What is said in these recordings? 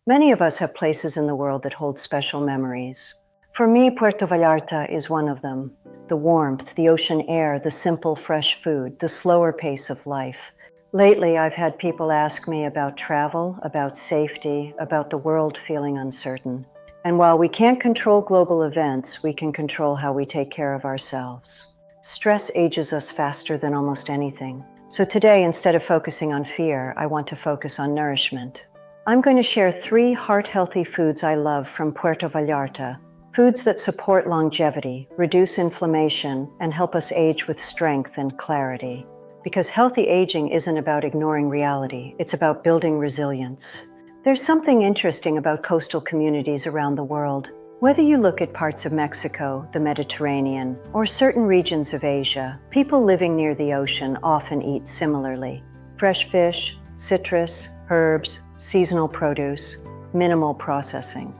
Many of us have places in the world that hold special memories. For me, Puerto Vallarta is one of them. The warmth, the ocean air, the simple, fresh food, the slower pace of life. Lately, I've had people ask me about travel, about safety, about the world feeling uncertain. And while we can't control global events, we can control how we take care of ourselves. Stress ages us faster than almost anything. So today, instead of focusing on fear, I want to focus on nourishment. I'm going to share 3 heart-healthy foods I love from Puerto Vallarta. Foods that support longevity, reduce inflammation, and help us age with strength and clarity. Because healthy aging isn't about ignoring reality, it's about building resilience. There's something interesting about coastal communities around the world. Whether you look at parts of Mexico, the Mediterranean, or certain regions of Asia, people living near the ocean often eat similarly. Fresh fish, citrus, herbs, seasonal produce, minimal processing.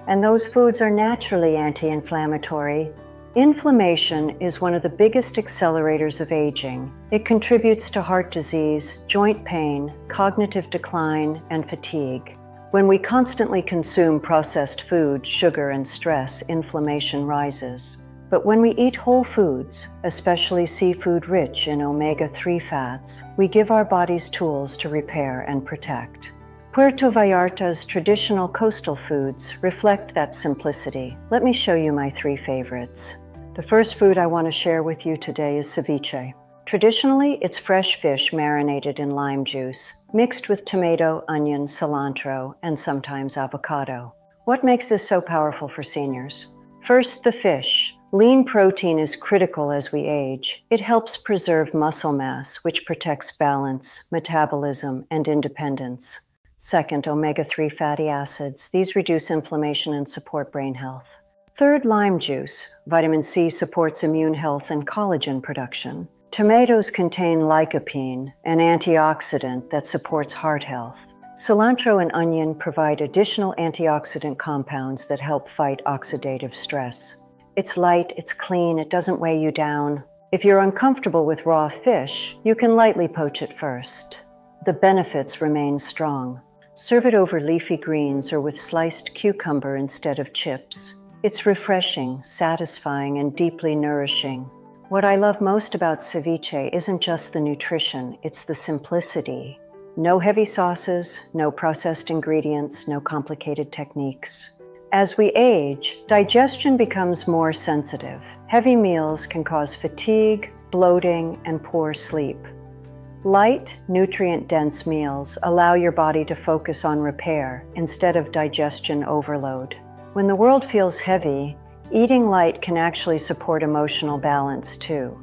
And those foods are naturally anti-inflammatory. Inflammation is one of the biggest accelerators of aging. It contributes to heart disease, joint pain, cognitive decline, and fatigue. When we constantly consume processed food, sugar, and stress, inflammation rises. But when we eat whole foods, especially seafood rich in omega-3 fats, we give our bodies tools to repair and protect. Puerto Vallarta's traditional coastal foods reflect that simplicity. Let me show you my 3 favorites. The first food I want to share with you today is ceviche. Traditionally, it's fresh fish marinated in lime juice, mixed with tomato, onion, cilantro, and sometimes avocado. What makes this so powerful for seniors? First, the fish. Lean protein is critical as we age. It helps preserve muscle mass, which protects balance, metabolism, and independence. Second, omega-3 fatty acids. These reduce inflammation and support brain health. Third, lime juice. Vitamin C supports immune health and collagen production. Tomatoes contain lycopene, an antioxidant that supports heart health. Cilantro and onion provide additional antioxidant compounds that help fight oxidative stress. It's light, it's clean, it doesn't weigh you down. If you're uncomfortable with raw fish, you can lightly poach it first. The benefits remain strong. Serve it over leafy greens or with sliced cucumber instead of chips. It's refreshing, satisfying, and deeply nourishing. What I love most about ceviche isn't just the nutrition, it's the simplicity. No heavy sauces, no processed ingredients, no complicated techniques. As we age, digestion becomes more sensitive. Heavy meals can cause fatigue, bloating, and poor sleep. Light, nutrient-dense meals allow your body to focus on repair instead of digestion overload. When the world feels heavy, eating light can actually support emotional balance too.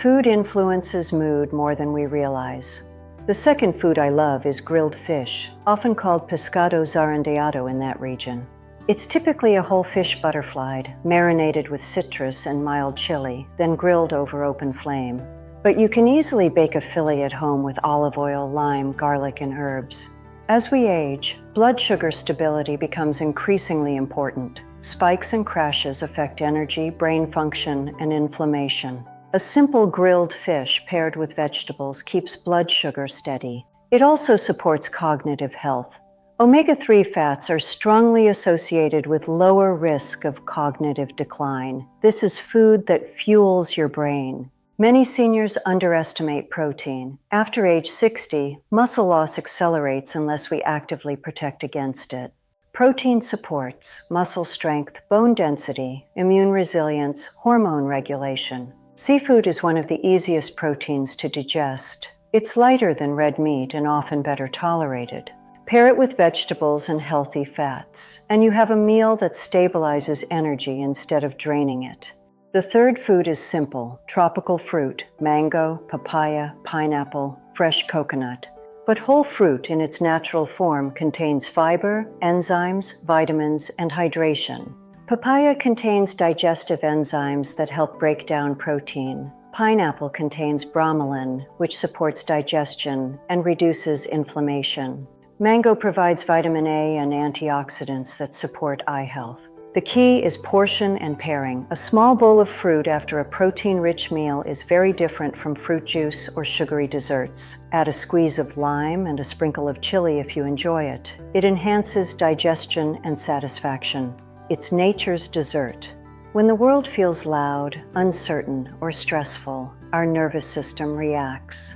Food influences mood more than we realize. The second food I love is grilled fish, often called pescado zarandeado in that region. It's typically a whole fish butterflied, marinated with citrus and mild chili, then grilled over open flame. But you can easily bake a fillet at home with olive oil, lime, garlic, and herbs. As we age, blood sugar stability becomes increasingly important. Spikes and crashes affect energy, brain function, and inflammation. A simple grilled fish paired with vegetables keeps blood sugar steady. It also supports cognitive health. Omega-3 fats are strongly associated with lower risk of cognitive decline. This is food that fuels your brain. Many seniors underestimate protein. After age 60, muscle loss accelerates unless we actively protect against it. Protein supports muscle strength, bone density, immune resilience, hormone regulation. Seafood is one of the easiest proteins to digest. It's lighter than red meat and often better tolerated. Pair it with vegetables and healthy fats, and you have a meal that stabilizes energy instead of draining it. The third food is simple: tropical fruit, mango, papaya, pineapple, fresh coconut. But whole fruit in its natural form contains fiber, enzymes, vitamins, and hydration. Papaya contains digestive enzymes that help break down protein. Pineapple contains bromelain, which supports digestion and reduces inflammation. Mango provides vitamin A and antioxidants that support eye health. The key is portion and pairing. A small bowl of fruit after a protein-rich meal is very different from fruit juice or sugary desserts. Add a squeeze of lime and a sprinkle of chili if you enjoy it. It enhances digestion and satisfaction. It's nature's dessert. When the world feels loud, uncertain, or stressful, our nervous system reacts.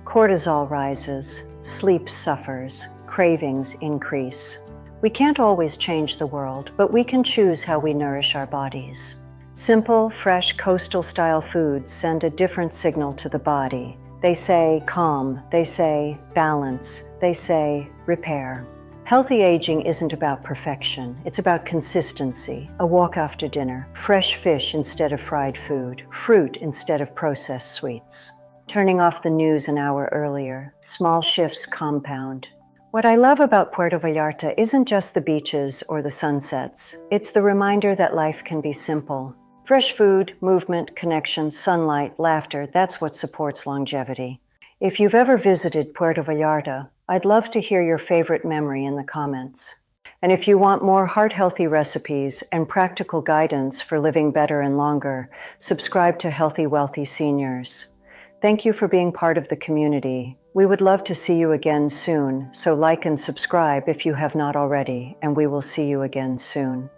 Cortisol rises, sleep suffers, cravings increase. We can't always change the world, but we can choose how we nourish our bodies. Simple, fresh, coastal-style foods send a different signal to the body. They say calm, they say balance, they say repair. Healthy aging isn't about perfection, it's about consistency. A walk after dinner, fresh fish instead of fried food, fruit instead of processed sweets. Turning off the news an hour earlier, small shifts compound. What I love about Puerto Vallarta isn't just the beaches or the sunsets. It's the reminder that life can be simple. Fresh food, movement, connection, sunlight, laughter, that's what supports longevity. If you've ever visited Puerto Vallarta, I'd love to hear your favorite memory in the comments. And if you want more heart-healthy recipes and practical guidance for living better and longer, subscribe to Healthy Wealthy Seniors. Thank you for being part of the community. We would love to see you again soon, so like and subscribe if you have not already, and we will see you again soon.